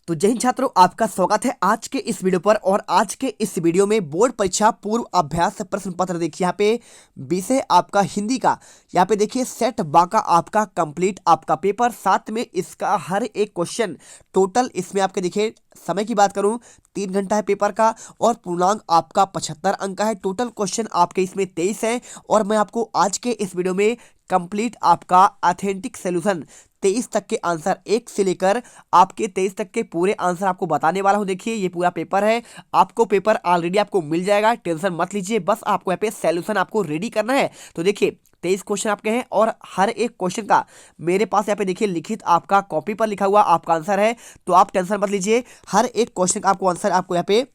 तो जय हिंद छात्रों, आपका स्वागत है आज के इस वीडियो पर। और आज के इस वीडियो में बोर्ड परीक्षा पूर्व अभ्यास प्रश्न पत्र देखिए। यहाँ पे विषय आपका हिंदी का, यहाँ पे देखिए सेट बाका आपका कंप्लीट आपका पेपर, साथ में इसका हर एक क्वेश्चन टोटल इसमें आपके देखिए। समय की बात करूं 3 घंटा है पेपर का और पूर्णांक आपका 75 अंक का है। टोटल क्वेश्चन आपके इसमें 23 है और मैं आपको आज के इस वीडियो में कंप्लीट आपका ऑथेंटिक सॉल्यूशन 23 तक के आंसर, 1 से लेकर आपके 23 तक के पूरे आंसर आपको बताने वाला हूं। देखिए ये पूरा पेपर है, आपको पेपर ऑलरेडी आपको मिल जाएगा, टेंशन मत लीजिए। बस आपको यहाँ पे सॉल्यूशन आपको रेडी करना है। तो देखिए 23 क्वेश्चन आपके हैं और हर एक क्वेश्चन का मेरे पास यहाँ पे देखिए लिखित आपका कॉपी पर लिखा हुआ आपका आंसर है। तो आप टेंशन मत लीजिए, हर एक क्वेश्चन का आपको आंसर आपको यहाँ पे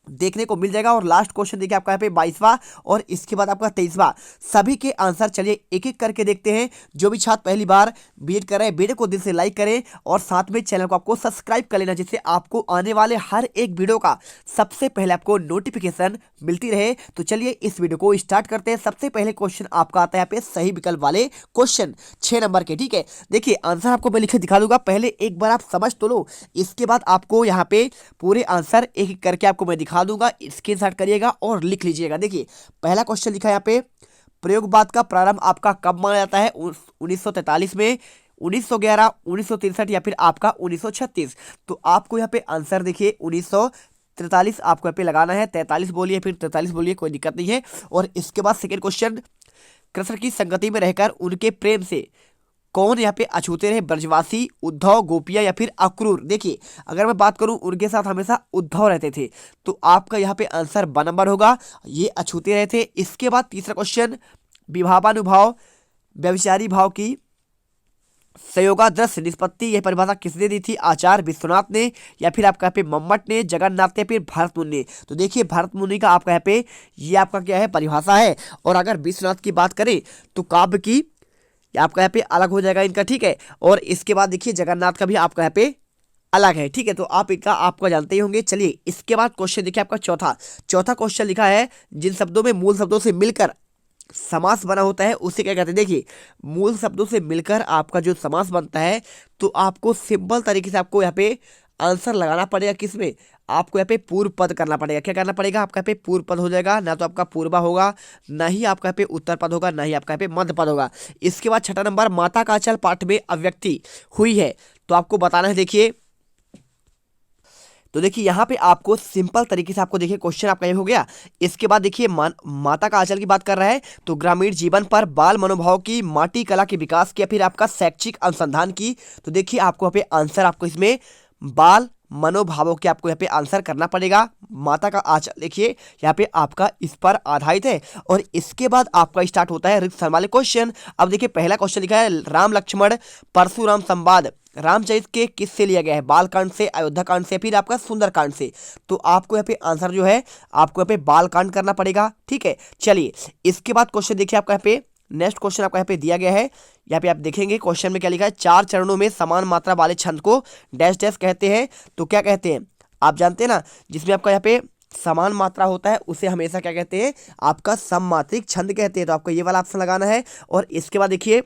देखने को मिल जाएगा। और लास्ट क्वेश्चन देखिए आपका यहाँ पे 22वां और इसके बाद आपका 23वां, सभी के आंसर चलिए एक एक करके देखते हैं। जो भी छात्र पहली बार बीएड कर रहे हैं, वीडियो को दिल से लाइक करें और साथ में चैनल को आपको सब्सक्राइब कर लेना, जिससे आपको आने वाले हर एक वीडियो का सबसे पहले आपको नोटिफिकेशन मिलती रहे। तो चलिए इस वीडियो को स्टार्ट करते हैं। सबसे पहले क्वेश्चन आपका आता है यहाँ पे सही विकल्प वाले क्वेश्चन 6 नंबर के। ठीक है, देखिए आंसर आपको मैं लिखे दिखा दूंगा, पहले एक बार आप समझ तो लो, इसके बाद आपको यहाँ पे पूरे आंसर एक एक करके आपको मैं दिखा दूंगा। स्क्रीनशॉट करिएगा और लिख लीजिएगा। देखिए पहला क्वेश्चन लिखा है यहाँ पे, प्रयोगवाद का प्रारंभ आपका कब माना जाता है? 1943 में, 1911, 1963 या फिर आपका 1936। तो आपको यहाँ पे आंसर देखिए 1943 आपको यहाँ पे लगाना है। 43 बोलिए फिर 43 बोलिए, कोई दिक्कत नहीं है। और इसके बाद सेकेंड क्वेश्चन, कृष्ण की संगति में रहकर उनके प्रेम से कौन यहाँ पे अछूते रहे? ब्रजवासी, उद्धव, गोपिया या फिर अक्रूर। देखिए अगर मैं बात करूं, उनके साथ हमेशा उद्धव रहते थे, तो आपका यहाँ पे आंसर ब नंबर होगा, ये अछूते रहे थे। इसके बाद तीसरा क्वेश्चन, विभावानुभाव व्यभिचारी भाव की संयोगादृश निष्पत्ति, यह परिभाषा किसने दी थी? आचार्य विश्वनाथ ने या फिर आपका यहाँ पे मम्मट ने, जगन्नाथ ने, फिर भरत मुनि ने। तो देखिए भरत मुनि का आपका यहाँ पे ये आपका क्या है, परिभाषा है। और अगर विश्वनाथ की बात करें तो काव्य की आपका यहाँ पे अलग हो जाएगा इनका। ठीक है, और इसके बाद देखिए जगन्नाथ का भी आपका यहाँ पे अलग है। ठीक है, तो आप इनका आपको जानते ही होंगे। चलिए इसके बाद क्वेश्चन देखिए आपका चौथा क्वेश्चन लिखा है, जिन शब्दों में मूल शब्दों से मिलकर समास बना होता है उसे क्या कहते हैं? देखिए मूल शब्दों से मिलकर आपका जो समास बनता है, तो आपको सिंपल तरीके से आपको यहाँ पे आंसर लगाना पड़ेगा। किसमें? आपको यहाँ पे पूर्व पद करना पड़ेगा। क्या करना पड़ेगा? आपका यहाँ पे पूर्व पद हो जाएगा, ना तो आपका पूर्वा होगा, ना ही आपका यहाँ पे उत्तर पद होगा, ना ही आपका यहाँ पे मध्य पद होगा। इसके बाद छठा नंबर, माता का अचल पाठ में अव्यक्ति हुई है, तो आपको बताना है। देखिए तो देखिए यहाँ पे आपको सिंपल तरीके से आपको देखिए क्वेश्चन आपका ये हो गया। इसके बाद देखिए माता का आंचल की बात कर रहा है, तो ग्रामीण जीवन पर बाल मनोभाव की, माटी कला के विकास की, या फिर आपका शैक्षिक अनुसंधान की। तो देखिए आपको यहाँ पे आंसर आपको इसमें बाल मनोभावों के आपको यहाँ पे आंसर करना पड़ेगा। माता का आंचल देखिए यहाँ पे आपका इस पर आधारित है। और इसके बाद आपका स्टार्ट होता है रिक्त वाले क्वेश्चन। अब देखिए पहला क्वेश्चन लिखा है, राम लक्ष्मण परशुराम संवाद रामचरित के किस से लिया गया है? बालकांड से, अयोध्या कांड से, फिर आपका सुंदरकांड से। तो आपको यहाँ पे आंसर जो है आपको यहाँ पे बालकांड करना पड़ेगा। ठीक है, चलिए इसके बाद क्वेश्चन देखिए आपका यहाँ पे नेक्स्ट क्वेश्चन आपका यहाँ पे दिया गया है। यहाँ पे आप देखेंगे क्वेश्चन में क्या लिखा है, 4 चरणों में समान मात्रा वाले छंद को डैश डैश कहते हैं। तो क्या कहते हैं? आप जानते हैं ना, जिसमें आपका यहाँ पे समान मात्रा होता है उसे हमेशा क्या कहते हैं? आपका सममात्रिक छंद कहते हैं। तो आपको ये वाला ऑप्शन लगाना है। और इसके बाद देखिए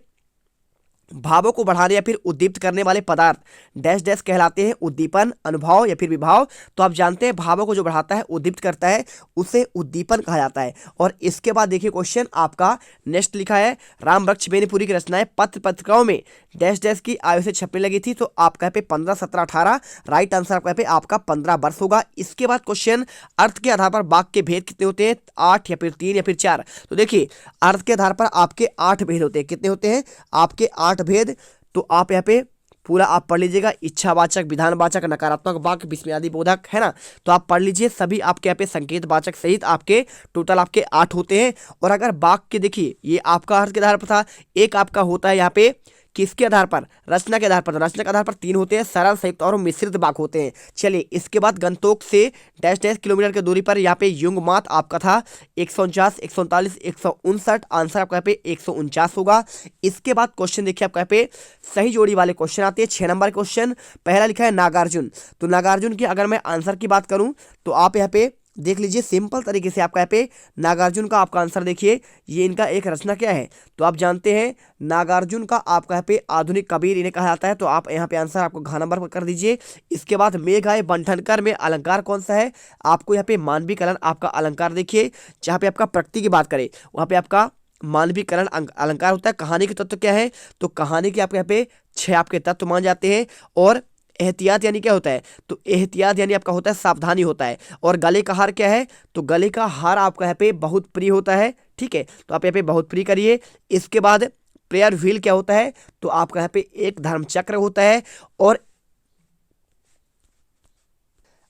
भावों को बढ़ाने या फिर उद्दीप्त करने वाले पदार्थ डैश डैश कहलाते हैं, उद्दीपन, अनुभाव या फिर विभाव। तो आप जानते हैं भावों को जो बढ़ाता है, उद्दीप्त करता है, उसे उद्दीपन कहा जाता है। और इसके बाद देखिए क्वेश्चन आपका नेक्स्ट लिखा है, राम वृक्ष बेनीपुरी की रचनाएं पत्र पत्रिकाओं में डैश डैश की आयु से छपने लगी थी। तो आपका यहाँ पे 15, 17, 18 राइट आंसर आपका यहाँ पे आपका 15 वर्ष होगा। इसके बाद क्वेश्चन, अर्थ के आधार पर वाक्य के भेद कितने होते हैं? 8 या फिर 3 या फिर 4। तो देखिए अर्थ के आधार पर आपके 8 भेद होते हैं। कितने होते हैं? आपके 8 भेद। तो आप यहाँ पे पूरा आप पढ़ लीजिएगा, इच्छावाचक, विधानवाचक, नकारात्मक वाक्य, विस्मयादि बोधक, है ना। तो आप पढ़ लीजिए, सभी आपके यहाँ पे संकेत वाचक सहित आपके टोटल आपके 8 होते हैं। और अगर वाक्य देखिए ये आपका अर्थ के आधार पर था, एक आपका होता है यहाँ पे किसके आधार पर? रचना के आधार पर। रचना के आधार पर 3 होते हैं, सरल, संयुक्त और मिश्रित वाक्य होते हैं। चलिए इसके बाद गंतोक से डैश डैश किलोमीटर की दूरी पर यहाँ पे युग्मात आपका था 149, 139, 159। आंसर आपका यहाँ पे 149 होगा। इसके बाद क्वेश्चन देखिए आपका यहाँ पे सही जोड़ी वाले क्वेश्चन आते हैं। 6 नंबर क्वेश्चन, पहला लिखा है नागार्जुन। तो नागार्जुन की अगर मैं आंसर की बात करूं तो आप यहाँ पे देख लीजिए सिंपल तरीके से आपका यहाँ पे नागार्जुन का आपका आंसर देखिए, ये इनका एक रचना क्या है, तो आप जानते हैं नागार्जुन का आपका यहाँ पे आधुनिक कबीर इन्हें कहा जाता है। तो आप यहाँ पे आंसर आपको घ नंबर पर कर दीजिए। इसके बाद मेघाय बंठनकर में अलंकार कौन सा है, आपको यहाँ पे मानवीकरण आपका अलंकार देखिए, जहाँ पे आपका प्रकृति की बात करें वहाँ पे आपका मानवीकरण अलंकार होता है। कहानी के तत्व क्या है, तो कहानी के आपके यहाँ पे 6 आपके तत्व मान जाते हैं। और एहतियात यानी क्या होता है, तो एहतियात यानी आपका होता है सावधानी होता है। और गले का हार क्या है, तो गले का हार आपका यहाँ पे बहुत प्रिय होता है। ठीक है, तो आप यहाँ पे बहुत प्रिय करिए। इसके बाद प्रेयर व्हील क्या होता है, तो आपका यहाँ पे एक धर्म चक्र होता है। और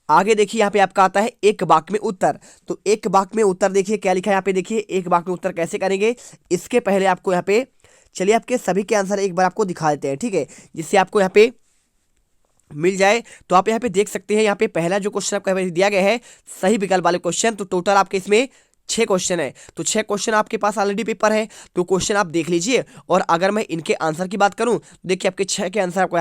आगे देखिए यहाँ पे आपका आता है एक वाक्य में उत्तर। तो एक वाक्य में उत्तर देखिए क्या लिखा है यहाँ पे, देखिए एक वाक्य में उत्तर कैसे करेंगे। इसके पहले आपको यहाँ पे चलिए आपके सभी के आंसर एक बार आपको दिखा देते हैं, ठीक है, जिससे आपको यहाँ पे मिल जाए। तो आप यहाँ पे देख सकते हैं, यहाँ पे पहला जो क्वेश्चन आपको यहाँ पे दिया गया है सही विकल्प वाले क्वेश्चन, तो टोटल आपके इसमें 6 क्वेश्चन है। तो 6 क्वेश्चन आपके पास ऑलरेडी पेपर है, तो क्वेश्चन आप देख लीजिए। और अगर मैं इनके आंसर की बात करूं तो देखिए आपके 6 के आंसर आपको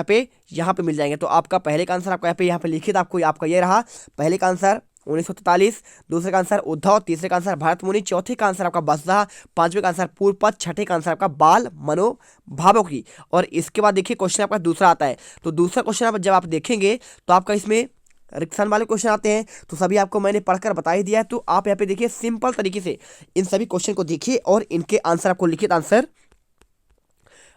यहाँ पे मिल जाएंगे। तो आपका पहले का आंसर आपको यहाँ पे लिखित आपको आपका ये रहा, पहले का आंसर 1943, दूसरे का आंसर उद्धव, तीसरे का आंसर भरत मुनि, चौथे का आंसर आपका बसहा, पांचवें का आंसर पूर्व पद, छठे का आंसर आपका बाल मनोभावों की। और इसके बाद देखिए क्वेश्चन आपका दूसरा आता है। तो दूसरा क्वेश्चन आप जब आप देखेंगे तो आपका इसमें रिक्शन वाले क्वेश्चन आते हैं, तो सभी आपको मैंने पढ़कर बता ही दिया है। तो आप यहाँ पे देखिए सिंपल तरीके से इन सभी क्वेश्चन को देखिए और इनके आंसर आपको लिखित आंसर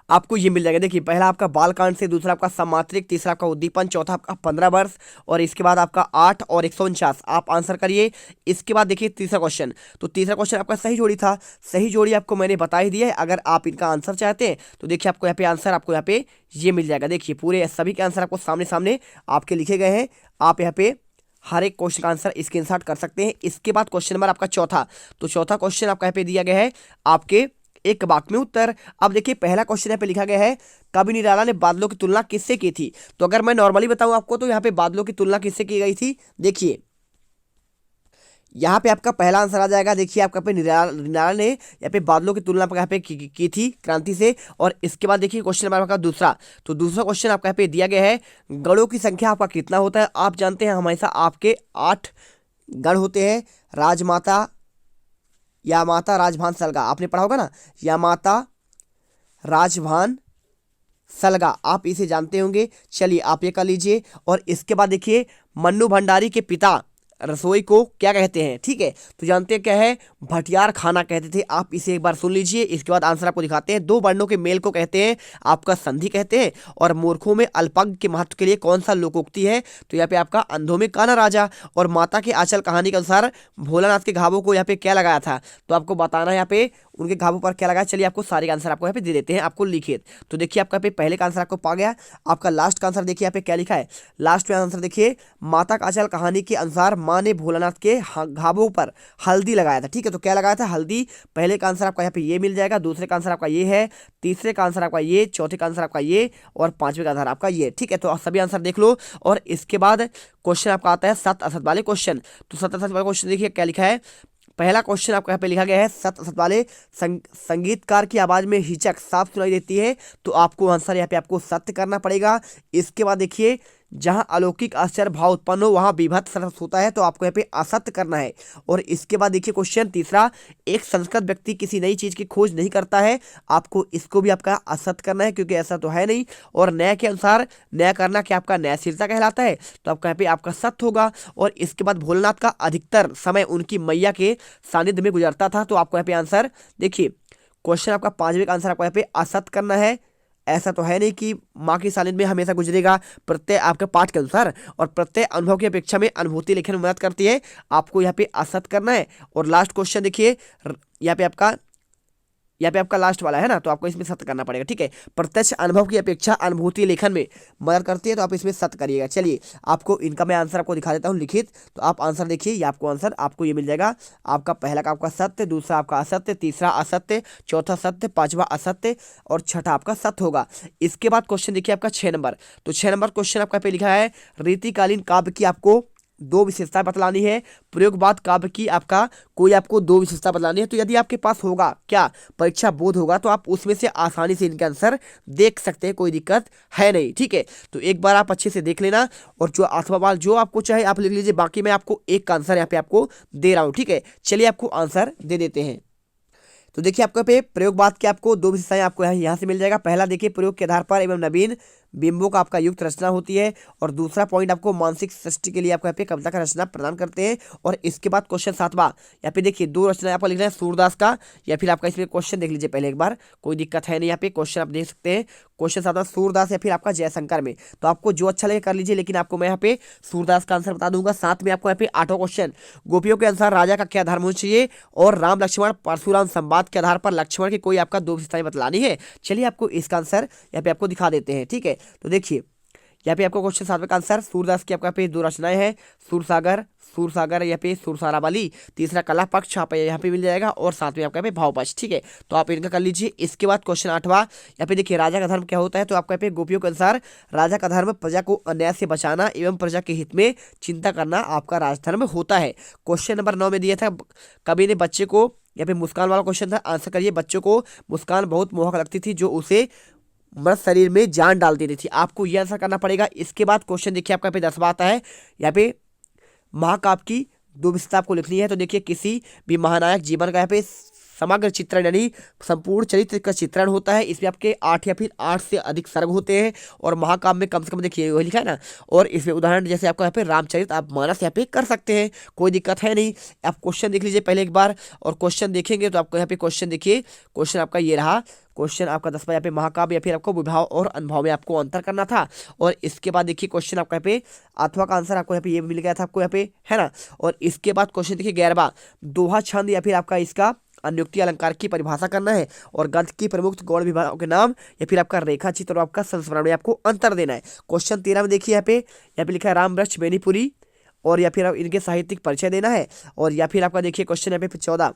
आपको ये मिल जाएगा। देखिए पहला आपका बालकांड से, दूसरा आपका सम्मात्रिक, तीसरा आपका उद्दीपन, चौथा आपका 15 वर्ष, और इसके बाद आपका 8 और 149 आप आंसर करिए। इसके बाद देखिए तीसरा क्वेश्चन, तो तीसरा क्वेश्चन आपका सही जोड़ी था, सही जोड़ी आपको मैंने बता ही दिया है। अगर आप इनका आंसर चाहते हैं तो देखिए आपको यहाँ पे आंसर आपको यहाँ पे ये मिल जाएगा। देखिए पूरे सभी के आंसर आपको सामने सामने आपके लिखे गए हैं, आप यहाँ पे हर एक क्वेश्चन का आंसर स्क्रीनशॉट कर सकते हैं। इसके बाद क्वेश्चन नंबर आपका चौथा, तो चौथा क्वेश्चन आपका यहाँ पे दिया गया है आपके एक वाक्य में उत्तर। अब देखिए पहला क्वेश्चन यहाँ पे लिखा गया है कवि निराला ने बादलों की तुलना किससे की थी। तो अगर मैं नॉर्मली बताऊं आपको तो यहाँ पे बादलों की तुलना किससे की गई थी, देखिए यहाँ पे आपका पहला आंसर आ जाएगा। देखिए आपका पे निराला ने यहाँ पे बादलों की तुलना यहाँ पे की थी क्रांति से। और इसके बाद देखिए क्वेश्चन नंबर आपका दूसरा, तो दूसरा क्वेश्चन आपका यहाँ पे दिया गया है गणों की संख्या आपका कितना होता है। आप जानते हैं हमेशा आपके 8 गण होते हैं, राजमाता या माता राजभान सलगा, आपने पढ़ा होगा ना, या माता राजभान सलगा, आप इसे जानते होंगे। चलिए आप ये कर लीजिए। और इसके बाद देखिए मन्नू भंडारी के पिता रसोई को क्या कहते हैं, ठीक है, तो जानते हैं क्या है, भटियार खाना कहते थे। आप इसे एक बार सुन लीजिए। इसके बाद आंसर आपको दिखाते हैं। 2 वर्णों के मेल को कहते हैं आपका संधि कहते हैं। और मूर्खों में अल्पज्ञ के महत्व के लिए कौन सा लोकोक्ति है, तो यहाँ पे आपका अंधों में काना राजा। और माता के आंचल कहानी के अनुसार भोलानाथ के घावों को यहाँ पे क्या लगाया था, तो आपको बताना है यहाँ पे उनके घावों पर क्या लगाया। चलिए आपको सारे आंसर आपको यहाँ पे दे देते हैं, आपको लिखित। तो देखिए आपका पे पहले का आंसर आपको पा गया। आपका लास्ट का आंसर देखिए यहाँ पे क्या लिखा है, लास्ट में आंसर देखिए माता का आंचल कहानी के अनुसार माँ ने भोलानाथ के घावों पर हल्दी लगाया था, ठीक है, तो क्या लगाया था, हल्दी। पहले का आंसर आपका यहाँ पे ये मिल जाएगा, दूसरे का आंसर आपका ये है, तीसरे का आंसर आपका ये, चौथे का आंसर आपका ये, और पांचवें का आंसर आपका ये, ठीक है। तो सभी आंसर देख लो। और इसके बाद क्वेश्चन आपका आता है सत असत वाले क्वेश्चन। तो सत असत वाले क्वेश्चन देखिए क्या लिखा है। पहला क्वेश्चन आपको यहाँ पे लिखा गया है सत असत वाले संगीतकार की आवाज में हिचक साफ सुनाई देती है, तो आपको आंसर यहाँ पे आपको सत्य करना पड़ेगा। इसके बाद देखिए जहां अलौकिक आश्चर्य भाव उत्पन्न हो वहां विभत्स रस होता है, तो आपको यहाँ पे असत्य करना है। और इसके बाद देखिए क्वेश्चन तीसरा, एक संस्कृत व्यक्ति किसी नई चीज की खोज नहीं करता है, आपको इसको भी आपका असत्य करना है क्योंकि ऐसा तो है नहीं। और न्याय के अनुसार न्याय करना क्या आपका न्यायशीलता कहलाता है, तो आपका यहाँ पे आपका सत्य होगा। और इसके बाद भोलेनाथ का अधिकतर समय उनकी मैया के सानिध्य में गुजरता था, तो आपको यहाँ पे आंसर देखिए क्वेश्चन आपका पांचवें का आंसर आपको यहाँ पे असत्य करना है। ऐसा तो है नहीं कि माँ की सानिध्य में हमेशा गुजरेगा, प्रत्यय आपके पाठ के अनुसार, और प्रत्यय अनुभव की अपेक्षा में अनुभूति लिखने में मदद करती है, आपको यहाँ पे असत्य करना है। और लास्ट क्वेश्चन देखिए यहाँ पे आपका लास्ट वाला है ना, तो आपको इसमें सत्य करना पड़ेगा, ठीक है। प्रत्यक्ष अनुभव की अपेक्षा अनुभूति लेखन में मदद करती है, तो आप इसमें सत्य करिएगा। चलिए आपको इनका मैं आंसर आपको दिखा देता हूँ लिखित। तो आप आंसर देखिए, ये आपको आंसर आपको ये मिल जाएगा। आपका पहला का आपका सत्य, दूसरा आपका असत्य, तीसरा असत्य, चौथा सत्य, पांचवा असत्य, और छठा आपका सत्य होगा। इसके बाद क्वेश्चन देखिए आपका 6 नंबर। तो 6 नंबर क्वेश्चन आपका पे लिखा है रीतिकालीन काव्य की आपको दो विशेषता बतलानी है। प्रयोगवाद काव्य की आपका कोई आपको दो विशेषता बतलानी है। तो यदि आपके पास होगा क्या परीक्षा बोध होगा तो आप उसमें से आसानी से इनके आंसर देख सकते हैं, कोई दिक्कत है नहीं। ठीक है, तो एक बार आप अच्छे से देख लेना और जो 8वां सवाल जो आपको चाहे आप लिख लीजिए, बाकी मैं आपको एक का आंसर यहाँ पे आपको दे रहा हूँ। ठीक है, चलिए आपको आंसर दे देते हैं। तो देखिए आपको पे प्रयोगवाद के आपको दो विशेषताएं आपको यहाँ से मिल जाएगा। पहला देखिए प्रयोग के आधार पर एवं नवीन बिंबों का आपका युक्त रचना होती है, और दूसरा पॉइंट आपको मानसिक सृष्टि के लिए आपको यहाँ पे कविता का रचना प्रदान करते हैं। और इसके बाद क्वेश्चन 7वां, यहाँ पे देखिए दो रचना आपको लिखना है सूरदास का, या फिर आपका इसमें क्वेश्चन देख लीजिए पहले एक बार, कोई दिक्कत है नहीं। यहाँ पे क्वेश्चन आप देख सकते हैं, क्वेश्चन 7वां सूरदास या फिर आपका जयशंकर में, तो आपको जो अच्छा लगे कर लीजिए, लेकिन आपको मैं यहाँ पे सूरदास का आंसर बता दूंगा। साथ में आपको यहाँ पे 8वां क्वेश्चन, गोपियों के अनुसार राजा का क्या धर्म होना चाहिए, और राम लक्ष्मण परशुराम संवाद के आधार पर लक्ष्मण की कोई आपका दो विशेषताएं बतलानी है। चलिए आपको इसका आंसर यहाँ पे आपको दिखा देते हैं। ठीक है, तो देखिए यहाँ पे आपको क्वेश्चन 7वें का आंसर सूरदास की आपका पे दो रचनाएं हैं, सूरसागर यहाँ पे सुरसारावली, तीसरा कला पक्ष यहाँ पे मिल जाएगा, और साथ में आपका पे भाव पक्ष। ठीक है, तो आप इनका कर लीजिए। इसके बाद क्वेश्चन 8वां, यहाँ पे देखिए राजा का धर्म क्या होता है, तो आपका पे गोपियों के अनुसार राजा का धर्म प्रजा को अन्याय से बचाना एवं प्रजा के हित में चिंता करना आपका राजधर्म होता है। क्वेश्चन नंबर 9 में दिया था, कवि ने बच्चे को, यहाँ पे मुस्कान वाला क्वेश्चन था, आंसर करिए। बच्चों को मुस्कान बहुत मोहक लगती थी जो उसे मृत शरीर में जान डाल देती थी, आपको यह आंसर करना पड़ेगा। इसके बाद क्वेश्चन देखिए आपका पे 10वां आता है, यहाँ पे महाकाव्य की दो विशेषता आपको लिखनी है। तो देखिए किसी भी महानायक जीवन का यहाँ पे समग्र चित्रण यानी संपूर्ण चरित्र का चित्रण होता है। इसमें आपके 8 या फिर 8 से अधिक सर्ग होते हैं, और महाकाव्य में कम से कम देखिए वही लिखा है ना। और इसमें उदाहरण जैसे आपको यहाँ पे रामचरित आप मानस यहाँ पे कर सकते हैं, कोई दिक्कत है नहीं। आप क्वेश्चन देख लीजिए पहले एक बार, और क्वेश्चन देखेंगे तो आपको यहाँ पे क्वेश्चन देखिए, क्वेश्चन आपका ये रहा, क्वेश्चन आपका 10वां यहाँ पे महाकाव्य या फिर आपको विभाव और अनुभव में आपको अंतर करना था। और इसके बाद देखिए क्वेश्चन आपका यहाँ पे 8वां का आंसर आपको यहाँ पे ये मिल गया था आपको यहाँ पे, है ना। और इसके बाद क्वेश्चन देखिए 11वां, दोहा छंद या फिर आपका इसका अनुक्ति अलंकार की परिभाषा करना है, और गद्य की प्रमुख गौण विभागों के नाम या फिर आपका रेखा चित्र और आपका संस्मरण में आपको अंतर देना है। क्वेश्चन 13 में देखिए यहाँ पे लिखा है राम वृक्ष बेनीपुरी, और या फिर इनके साहित्यिक परिचय देना है। और या फिर आपका देखिए क्वेश्चन यहाँ पे 14,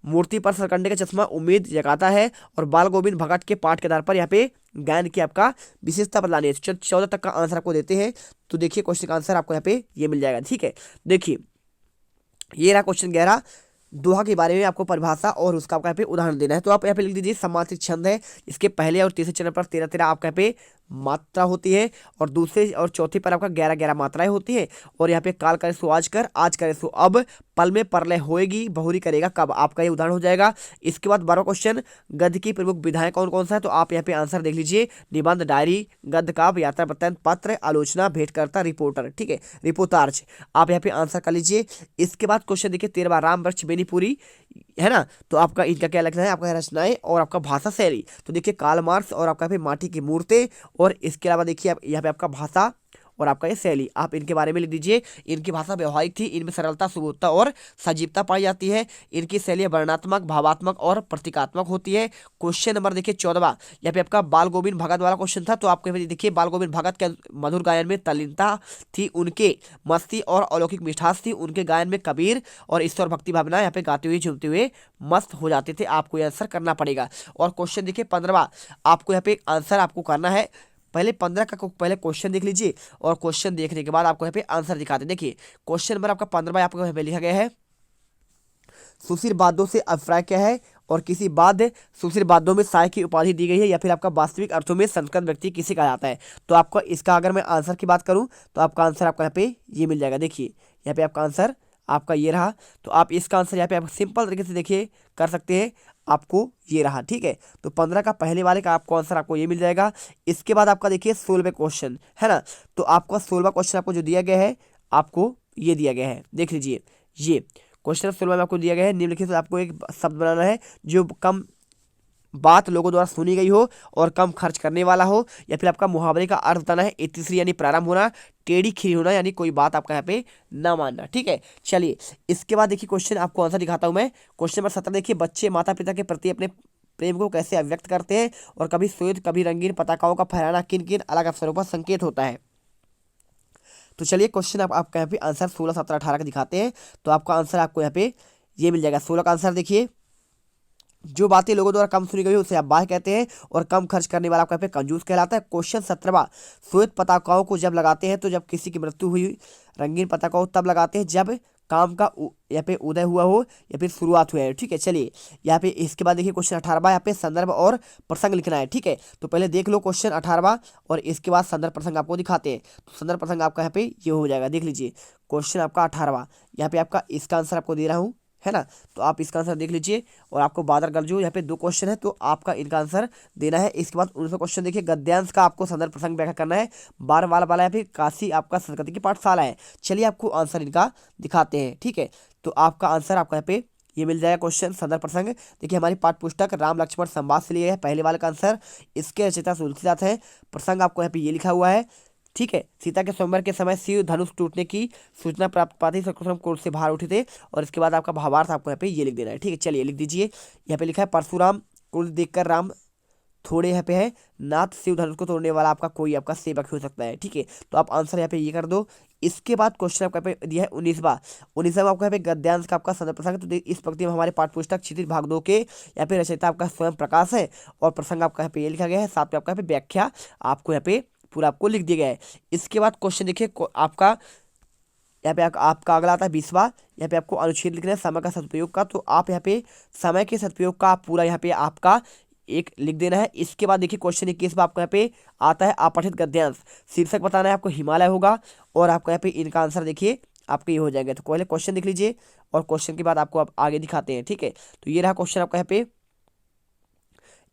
मूर्ति पर सरकंडे का चश्मा उम्मीद जगाता है, और बाल गोविंद भगत के पाठ के आधार पर यहाँ पे गायन की आपका विशेषता बदलानी है। 14 तक का आंसर आपको देते हैं, तो देखिए क्वेश्चन का आंसर आपको यहाँ पे ये मिल जाएगा। ठीक है, देखिए ये रहा क्वेश्चन 11, दोहा के बारे में आपको परिभाषा और उसका आपका यहाँ पे उदाहरण देना है। तो आप यहाँ पे लिख दीजिए समासिक छंद है, इसके पहले और तीसरे चरण पर 13-13 आपका यहाँ पे मात्रा होती है, और दूसरे और चौथे पर आपका 11-11 मात्राएं होती है। और यहाँ पे काल करे सो आज कर, आज करे सो अब, पल में परलय होएगी, बहुरी करेगा कब, आपका ये उदाहरण हो जाएगा। इसके बाद 12वां क्वेश्चन, गद्य की प्रमुख विधाएं कौन कौन सा है, तो आप यहाँ पे आंसर देख लीजिए, निबंध, डायरी, गद्य काव्य, यात्रा वृत्तांत, पत्र, आलोचना, भेंटकर्ता, रिपोर्टर। ठीक है, रिपोर्टार्ज, आप यहाँ पे आंसर कर लीजिए। इसके बाद क्वेश्चन देखिए 13वां, राम वृक्ष बेनीपुरी, है ना, तो आपका इनका क्या लिखना है, आपका रचनाएं और आपका भाषा शैली। तो देखिए कार्ल मार्क्स और आपका यहाँ पे माटी की मूर्तें, और इसके अलावा देखिए आप यहाँ पे आपका भाषा और आपका ये शैली, आप इनके बारे में लिख दीजिए। इनकी भाषा व्यवहारिक थी, इनमें सरलता, सुबोधता और सजीवता पाई जाती है। इनकी शैली वर्णनात्मक, भावात्मक और प्रतीकात्मक होती है। क्वेश्चन नंबर देखिए 14वां, यहाँ पे आपका बाल गोविंद भगत वाला क्वेश्चन था, तो आपको देखिए बाल गोविंद भगत के मधुर गायन में तल्लीनता थी, उनके मस्ती और अलौकिक मिठास थी, उनके गायन में कबीर और ईश्वर भक्ति भावना यहाँ पे गाते हुए झूमते हुए मस्त हो जाते थे। आपको ये आंसर करना पड़ेगा। और क्वेश्चन देखिए 15वां, आपको यहाँ पे आंसर आपको करना है, पहले 15 का पहले क्वेश्चन देख लीजिए, और क्वेश्चन देखने के बाद आपको यहाँ पे आंसर दिखाते हैं। देखिए क्वेश्चन नंबर आपका 15वां आपको यहाँ पे लिखा गया है, सुशील वाद्यों से अभिप्राय क्या है, और किसी वाद्य सुशील वाद्यों में साय की उपाधि दी गई है, या फिर आपका वास्तविक अर्थों में संस्कृत व्यक्ति किसे कहा जाता है। तो आपको इसका अगर मैं आंसर की बात करूं तो आपका आंसर आपका यहाँ पे ये मिल जाएगा। देखिए यहाँ पे आपका आंसर आपका ये रहा, तो आप इसका आंसर यहाँ पे आप सिंपल तरीके से देखिए कर सकते हैं, आपको ये रहा। ठीक है, तो 15 का पहले वाले का आपको आंसर आपको ये मिल जाएगा। इसके बाद आपका देखिए 16वें क्वेश्चन, है ना, तो आपका 16वां क्वेश्चन आपको जो दिया गया है, आपको ये दिया गया है, देख लीजिए ये क्वेश्चन 16 में आपको दिया गया है, निम्नलिखित से आपको एक शब्द बनाना है जो कम बात लोगों द्वारा सुनी गई हो और कम खर्च करने वाला हो, या फिर आपका मुहावरे का अर्थ बताना है, इतिश्री यानी प्रारंभ होना, टेढ़ी खीरी होना यानी कोई बात आपका यहाँ पे ना मानना। ठीक है, चलिए इसके बाद देखिए क्वेश्चन आपको आंसर दिखाता हूं मैं। क्वेश्चन नंबर 17 देखिए, बच्चे माता पिता के प्रति अपने प्रेम को कैसे अभिव्यक्त करते हैं, और कभी श्वेत कभी रंगीन पताकाओं का फहराना किन किन अलग अवसरों पर संकेत होता है। तो चलिए क्वेश्चन आपका यहाँ पे आंसर 16, 17, 18 का दिखाते हैं, तो आपका आंसर आपको यहाँ पे ये मिल जाएगा। 16 का आंसर देखिए, जो बातें लोगों द्वारा कम सुनी गई उसे अब्बाह कहते हैं, और कम खर्च करने वाला आपका यहाँ पे कंजूस कहलाता है। क्वेश्चन 17वां, श्वेत पताकाओं को जब लगाते हैं तो जब किसी की मृत्यु हुई, रंगीन पताकाओं तब लगाते हैं जब काम का यहाँ पे उदय हुआ हो या फिर शुरुआत हुआ है। ठीक है, चलिए यहाँ पे इसके बाद देखिए क्वेश्चन 18वां, यहाँ पे संदर्भ और प्रसंग लिखना है। ठीक है, तो पहले देख लो क्वेश्चन 18वां और इसके बाद संदर्भ प्रसंग आपको दिखाते हैं। तो संदर्भ प्रसंग आपका यहाँ पे ये हो जाएगा, देख लीजिए क्वेश्चन आपका 18वां, यहाँ पे आपका इसका आंसर आपको दे रहा हूँ, है ना। तो आप इसका आंसर देख लीजिए, और आपको बादर गरजू यहाँ पे 2 क्वेश्चन है तो आपका इनका आंसर देना है। इसके बाद 19वां क्वेश्चन देखिए, गद्यांश का आपको संदर्भ प्रसंग व्याख्या करना है। 12 वाला है, फिर काशी आपका संस्कृति की पाठशाला है। चलिए आपको आंसर इनका दिखाते हैं। ठीक है, तो आपका आंसर आपका यहाँ पे ये मिल जाएगा क्वेश्चन संदर्भ प्रसंग। देखिए हमारी पाठ्य पुस्तक राम लक्ष्मण संवाद से लिए है, पहले वाले का आंसर। इसके रचयिता तुलसीदास है। प्रसंग आपको यहाँ पे ये लिखा हुआ है। ठीक है, सीता के स्वयंवर के समय शिव धनुष टूटने की सूचना प्राप्त पाती सकुशल कोर्ट से बाहर उठे थे, और इसके बाद आपका भावार्थ आपको यहाँ पे ये लिख देना है। ठीक है, चलिए लिख दीजिए, यहाँ पे लिखा है परशुराम कुल देखकर राम थोड़े यहाँ पे है नाथ, शिव धनुष को तोड़ने वाला आपका कोई आपका सेवक हो सकता है। ठीक है, तो आप आंसर यहाँ पे ये कर दो। इसके बाद क्वेश्चन आपका पे दिया है 19वां आपका यहाँ पे गद्यांश का आपका संदर्भ प्रसंग। तो इस पंक्ति में हमारे पाठ्य पुस्तक क्षितिज भाग 2 के यहाँ पे रचयिता आपका स्वयं प्रकाश है, और प्रसंग आपका यहाँ पे ये लिखा गया है, साथ में आपका यहाँ पे व्याख्या आपको यहाँ पे पूरा आपको लिख दिया गया है। इसके बाद क्वेश्चन देखिए आपका यहाँ पे आपका अगला आता है 20वां, यहाँ पे आपको अनुच्छेद लिखना है समय का सदुपयोग का। तो आप यहाँ पे समय के सदुपयोग का पूरा यहाँ पे आपका एक लिख देना है। इसके बाद देखिए क्वेश्चन 21 आपको यहाँ पे आता है अपठित गद्यांश, शीर्षक बताना है आपको हिमालय होगा, और आपका यहाँ पे इनका आंसर देखिए आपका ये हो जाएगा। तो पहले क्वेश्चन देख लीजिए और क्वेश्चन के बाद आपको आप आगे दिखाते हैं। ठीक है, तो ये रहा क्वेश्चन आपका यहाँ पे,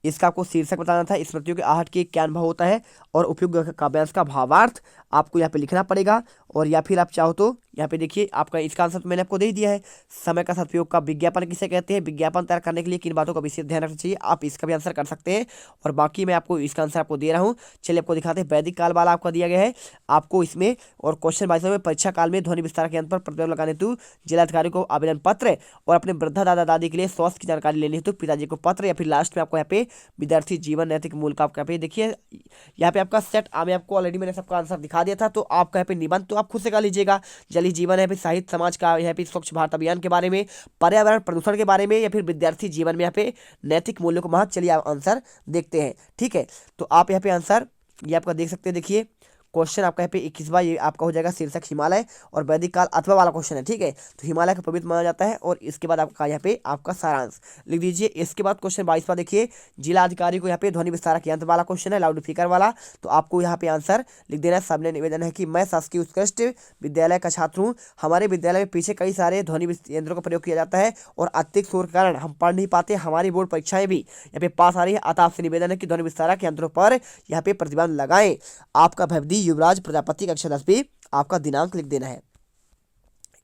इसका आपको शीर्षक बताना था, स्मृतियों के आहट के क्या अनुभव होता है, और उपयुक्त काव्यांश का भावार्थ आपको यहाँ पे लिखना पड़ेगा। और या फिर आप चाहो तो यहाँ पे देखिए आपका इसका आंसर तो मैंने आपको दे ही दिया है, समय का सदुपयोग का विज्ञापन किसे कहते हैं, विज्ञापन तैयार करने के लिए किन बातों का विशेष ध्यान रखना चाहिए, आप इसका भी आंसर कर सकते हैं। और बाकी मैं आपको इसका आंसर आपको दे रहा हूँ। चलिए आपको दिखाते हैं, वैदिक काल वाला आपका दिया गया है आपको इसमें। और क्वेश्चन 22 में परीक्षा काल में ध्वनि विस्तार के अंत पर प्रतिबंध लगाने हेतु जिलाधिकारी को आवेदन पत्र, और अपने वृद्धा दादा दादी के लिए स्वास्थ्य की जानकारी लेने हेतु पिताजी को पत्र, या फिर लास्ट में आपको यहाँ पे विद्यार्थी जीवन नैतिक मूल्य का आपका यहाँ पे देखिए यहाँ पे आपका सेट मैं आपको ऑलरेडी मैंने सबका आंसर दिखा दिया था। तो आपका यहाँ पे निबंध तो आप खुद से कर लीजिएगा, जल जीवन है, फिर साहित्य समाज का यहाँ पे स्वच्छ भारत अभियान के बारे में, पर्यावरण प्रदूषण के बारे में, या फिर विद्यार्थी जीवन में यहाँ पे नैतिक मूल्यों को महत्व। चलिए आप आंसर देखते हैं। ठीक है, तो आप यहाँ पे आंसर ये आपका देख सकते हैं। देखिए क्वेश्चन आपका यहाँ पे 21वां ये आपका हो जाएगा शीर्षक हिमालय और वैदिक काल अथवा वाला क्वेश्चन है। ठीक है, तो हिमालय का पवित्र माना जाता है, और इसके बाद आपका यहाँ पे आपका सारांश लिख दीजिए। इसके बाद क्वेश्चन 22वां देखिए, जिला अधिकारी को यहाँ पे ध्वनि विस्तारक यंत्र वाला क्वेश्चन है, लाउड स्पीकर वाला। तो आपको यहाँ पे आंसर लिख देना है। सबने निवेदन है कि मैं शासकीय उत्कृष्ट विद्यालय का छात्र हूँ, हमारे विद्यालय में पीछे कई सारे ध्वनि यंत्रों का प्रयोग किया जाता है, और अत्यधिक शोर के कारण हम पढ़ नहीं पाते, हमारी बोर्ड परीक्षाएं भी यहाँ पे पास आ रही है, अतः आपसे निवेदन है कि ध्वनि विस्तारक यंत्रों पर यहाँ पे प्रतिबंध लगाएं। आपका भवदी युवराज प्रजापति कक्षा 10 पे आपका दिनांक लिख देना है।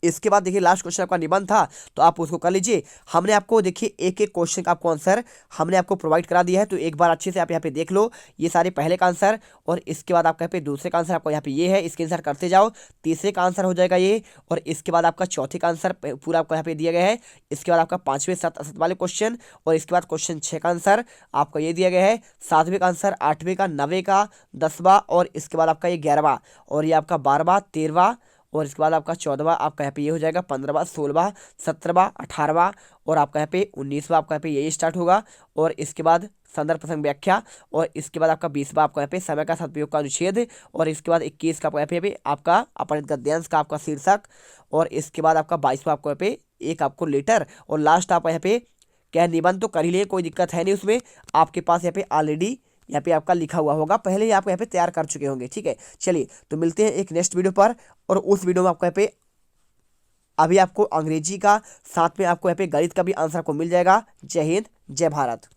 इसके बाद देखिए लास्ट क्वेश्चन आपका निबंध था, तो आप उसको कर लीजिए। हमने आपको देखिए एक एक क्वेश्चन का आपको आंसर हमने आपको प्रोवाइड करा दिया है, तो एक बार अच्छे से आप यहाँ पे देख लो। ये सारे पहले का आंसर, और इसके बाद आपका यहाँ पे दूसरे का आंसर आपको यहाँ पे ये है, इसके आंसर करते जाओ। तीसरे का आंसर हो जाएगा ये, और इसके बाद आपका चौथे का आंसर पूरा आपको यहाँ पे दिया गया है। इसके बाद आपका 5वें 7 वाले क्वेश्चन, और इसके बाद क्वेश्चन 6 का आंसर आपका ये दिया गया है। 7वें का आंसर, 8वें का, 9वें का, 10वां, और इसके बाद आपका ये 11वां, और ये आपका 12वां, 13वां, और इसके बाद आपका 14वां आपका यहाँ पे ये हो जाएगा, 15वां, 16वां, 17वां, 18वां, और आपका यहाँ पे 19वां आपका यहाँ पे यही स्टार्ट होगा। और इसके बाद संदर्भ प्रसंग व्याख्या, और इसके बाद आपका 20वां आपका यहाँ पे समय का सदुपयोग का अनुच्छेद, और इसके बाद 21 का यहाँ पे आपका अपठित गद्यांश का आपका शीर्षक, और इसके बाद आपका 22वां आपको यहाँ पे एक आपको लेटर, और लास्ट आप यहाँ पे क्या निबंध तो कर ही लिए, कोई दिक्कत है नहीं उसमें। आपके पास यहाँ पे ऑलरेडी यहाँ पे आपका लिखा हुआ होगा, पहले ही आप यहाँ पे तैयार कर चुके होंगे। ठीक है, चलिए तो मिलते हैं एक नेक्स्ट वीडियो पर, और उस वीडियो में आपको यहाँ पे अभी आपको अंग्रेजी का, साथ में आपको यहाँ पे गणित का भी आंसर को मिल जाएगा। जय हिंद, जय भारत।